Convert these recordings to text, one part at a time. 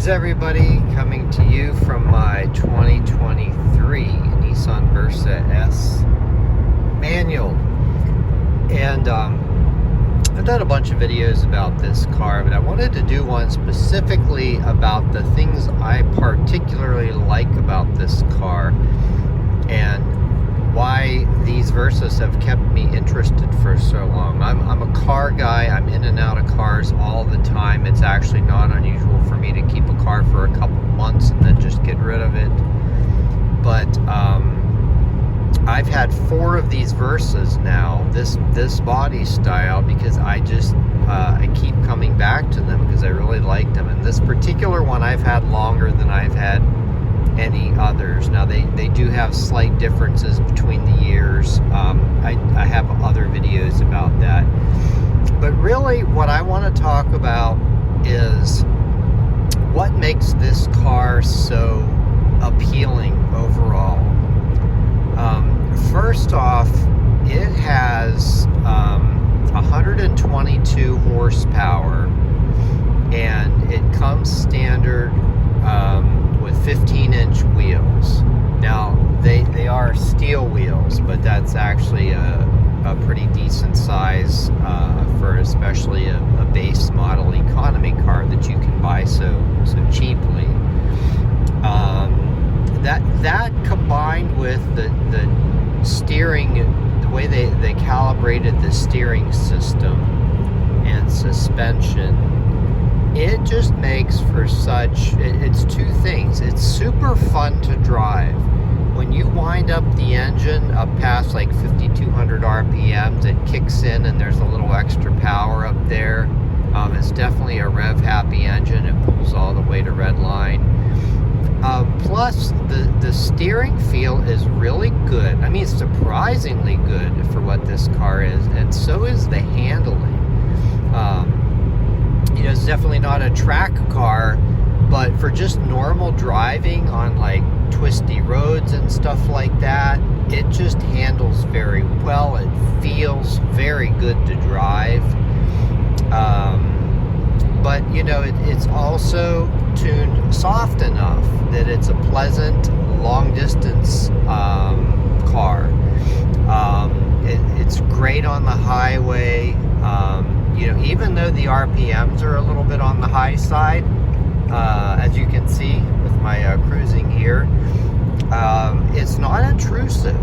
Greetings everybody, coming to you from my 2023 Nissan Versa S Manual. And I've done a bunch of videos about this car, but I wanted to do one specifically about the things I particularly like about this car and why these Versas have kept me interested for so long. I'm a car guy. I'm in and out of cars all the time. It's actually not unusual for me to keep a car for a couple months and then just get rid of it. But I've had 4 of these Versas now, this body style, because I keep coming back to them because I really like them. And this particular one I've had longer than I've had any others. Now they do have slight differences between the years. I have other videos about that, but really what I want to talk about is what makes this car so appealing overall. First off, it has 122 horsepower, and it comes standard with 15-inch wheels. Now they are steel wheels, but that's actually a pretty decent size for especially a base model economy car that you can buy so cheaply. That combined with the steering, the way they calibrated the steering system and suspension, it just makes for it's two things. It's super fun to drive. When you wind up the engine up past like 5,200 RPMs, it kicks in and there's a little extra power up there. It's definitely a rev-happy engine. It pulls all the way to red line. Plus, the steering feel is really good. I mean, it's surprisingly good for what this car is, and so is the handling. It's definitely not a track car, but for just normal driving on like twisty roads and stuff like that, it just handles very well. It feels very good to drive. But it's also tuned soft enough that it's a pleasant long distance car. It's great on the highway. Even though the RPMs are a little bit on the high side, as you can see with my cruising here, it's not intrusive.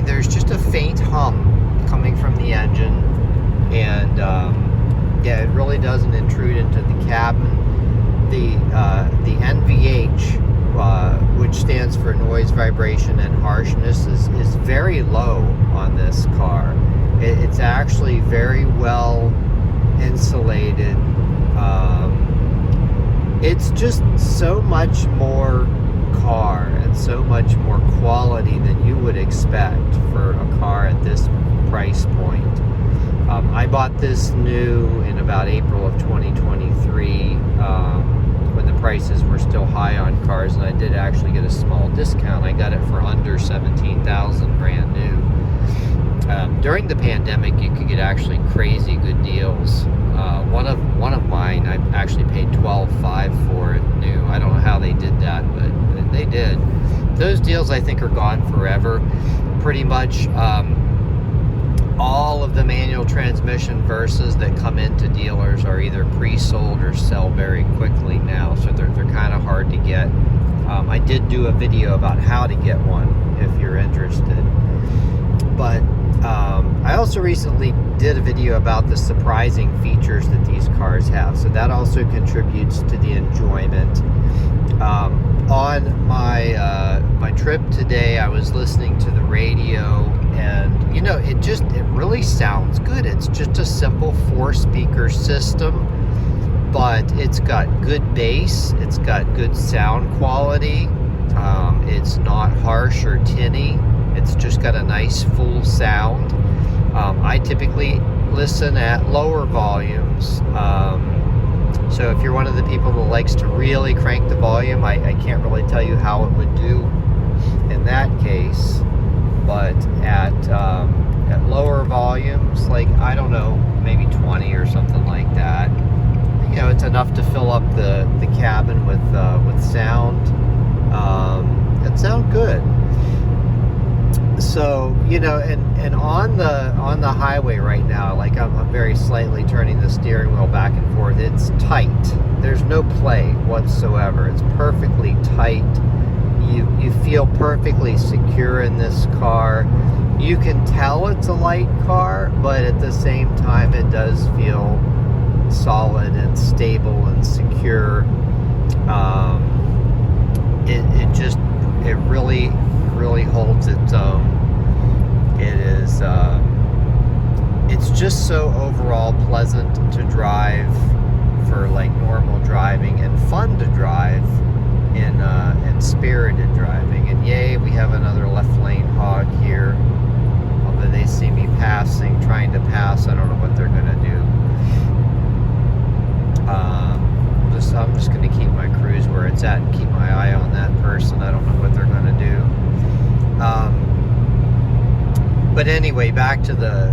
There's just a faint hum coming from the engine, and yeah, it really doesn't intrude into the cabin. The NVH, which stands for noise, vibration, and harshness, is very low on this car. It's actually very well insulated. It's just so much more car and so much more quality than you would expect for a car at this price point. I bought this new in about April of 2023 when the prices were still high on cars, and I did actually get a small discount. I got it for under $17,000 brand new. During the pandemic, you could get actually crazy good deals. One of mine, I actually paid $12,500 for it new. I don't know how they did that, but they did. Those deals, I think, are gone forever. Pretty much all of the manual transmission Versas that come into dealers are either pre-sold or sell very quickly now, so they're kind of hard to get. I did do a video about how to get one if you're interested. But I also recently did a video about the surprising features that these cars have, so that also contributes to the enjoyment. On my trip today, I was listening to the radio, and it really sounds good. It's just a simple 4-speaker system, but it's got good bass, it's got good sound quality, it's not harsh or tinny. It's just got a nice full sound. I typically listen at lower volumes. So if you're one of the people that likes to really crank the volume, I can't really tell you how it would do in that case. But at lower volumes, like, I don't know, maybe 20 or something like that, it's enough to fill up the cabin with sound, and sound good. So, and on the highway right now, like I'm very slightly turning the steering wheel back and forth. It's tight. There's no play whatsoever. It's perfectly tight. You feel perfectly secure in this car. You can tell it's a light car, but at the same time, it does feel solid and stable and secure. It really holds its own. It's just so overall pleasant to drive for like normal driving, and fun to drive in spirited driving. And yay, we have another left lane hog here. Although they see me trying to pass, I don't know what they're gonna do. I'm just gonna keep my cruise where it's at and keep my eye on that person. I don't know what they're gonna do. But anyway, back to the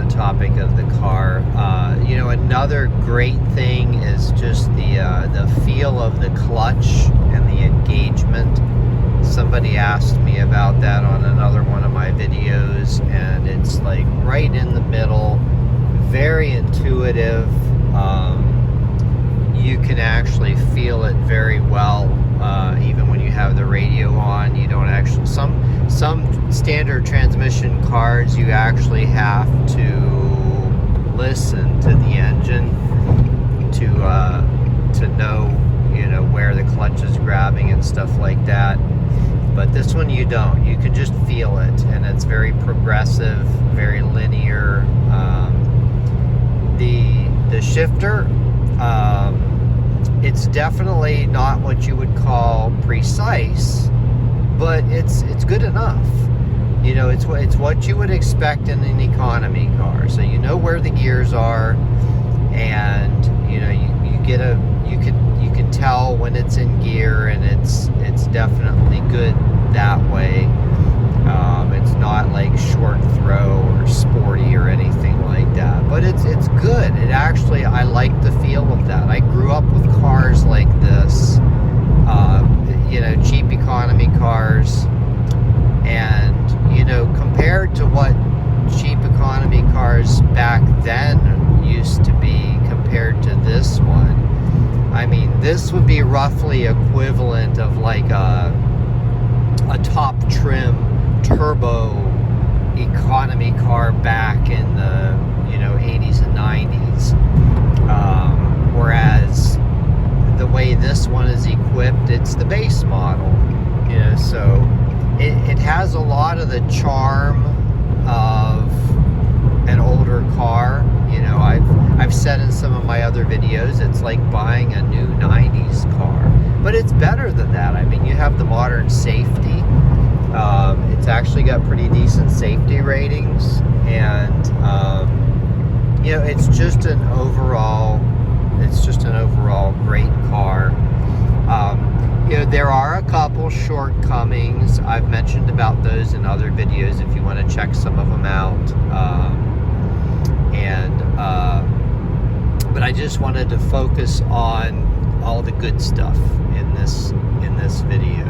topic of the car. Another great thing is just the feel of the clutch and the engagement. Somebody asked me about that on another one of my videos, and it's like right in the middle, very intuitive. You can actually feel it very well, even when you have the radio on. You don't actually, some standard transmission cars, you actually have to listen to the engine to know, where the clutch is grabbing and stuff like that. But this one you don't. You can just feel it, and it's very progressive, very linear. The shifter, it's definitely not what you would call precise, but it's good enough. It's what you would expect in an economy car. So you know where the gears are, and you can tell when it's in gear, and it's definitely good that way. It's not like short throw or sporty or anything like that, but it's good. I like the feel of that. I grew up with cars like this, cheap economy cars, and compared to what cheap economy cars back then used to be compared to this one, I mean, this would be roughly equivalent of like a top trim turbo economy car back in the 80s and 90s, whereas the way this one is equipped, it's the base model, so it has a lot of the charm of an older car. I've said in some of my other videos, it's like buying a new 90s car, but it's better than that. I mean, you have the modern safety. It's actually got pretty decent safety ratings, and it's just an overall great car. There are a couple shortcomings. I've mentioned about those in other videos if you want to check some of them out. But I just wanted to focus on all the good stuff in this video.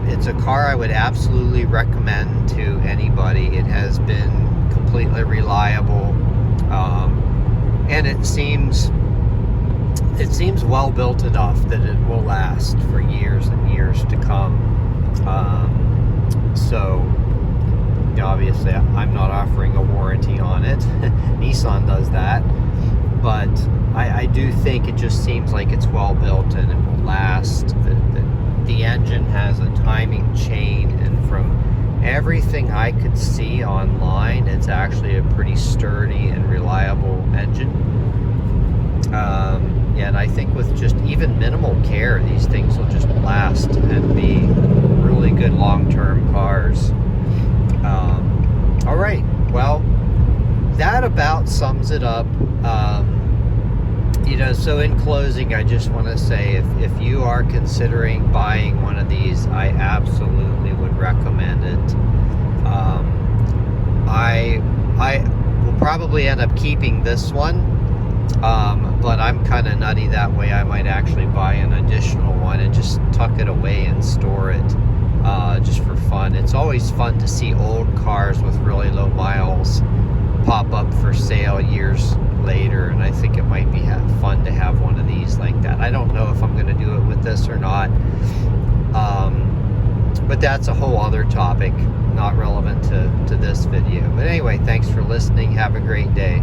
It's a car I would absolutely recommend to anybody. It has been completely reliable, and it seems well built enough that it will last for years and years to come. So obviously I'm not offering a warranty on it. Nissan does that, but I do think it just seems like it's well built and it will last. The engine has a timing chain, and from everything I could see online, it's actually a pretty sturdy and reliable engine. And I think with just even minimal care, these things will just last and be really good long-term cars. All right, well, that about sums it up. So in closing, I just want to say, if you are considering buying one of these, I absolutely would recommend it. I will probably end up keeping this one, But I'm kind of nutty that way. I might actually buy an additional one and just tuck it away and store it, just for fun. It's always fun to see old cars with really low miles pop up for sale years later, and I think it might be fun to have one of these like that. I don't know if I'm going to do it with this or not, but that's a whole other topic, not relevant to this video. But anyway, thanks for listening. Have a great day.